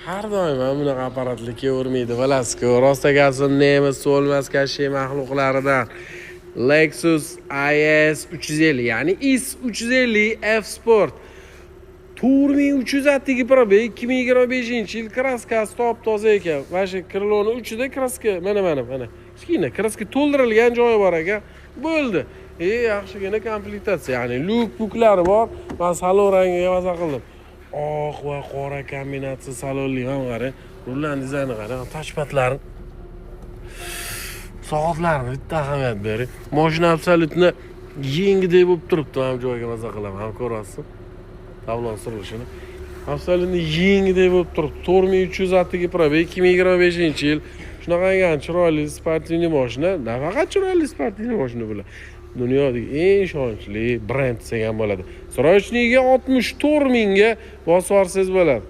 Har doim ham bunaqa apparatlar kelavermaydi, bilasiz-ku. Rostagazon nemis so'lmas kashiy mahluqlaridan Lexus IS 350, ya'ni IS 350 F Sport 4300 atigi probeg, 2025-yil kraskasi top-toza ekan. Mana shu kriloni uchida kraska, mana. Kichkina kraska to'ldirilgan joyi bor ekan. Bo'ldi. Yaxshigina komplektatsiya, ya'ni luk-buklari bor. Men salon rangiga maza qildim. Oq va qora kombinatsiya salonli ham qarang. Rullarning dizayni qarang, touchpadlari. Soatlarni bitta ahamiyat bering. Mashina absolutni yengidek bo'lib turibdi, ham joyiga maza qilaman, ham ko'rasiz. Tablon surilishini. Absolutni yengidek bo'lib turibdi. 4300 atigi probeg, 2025-yil. Shunaqangi chiroyli sportivniy mashina, nafaqat chiroyli sportivniy mashina bular. Dunyodagi eng ishonchli brend degan bo'ladi. Срочныйga 64 mingga bosib olsangiz bo'ladi.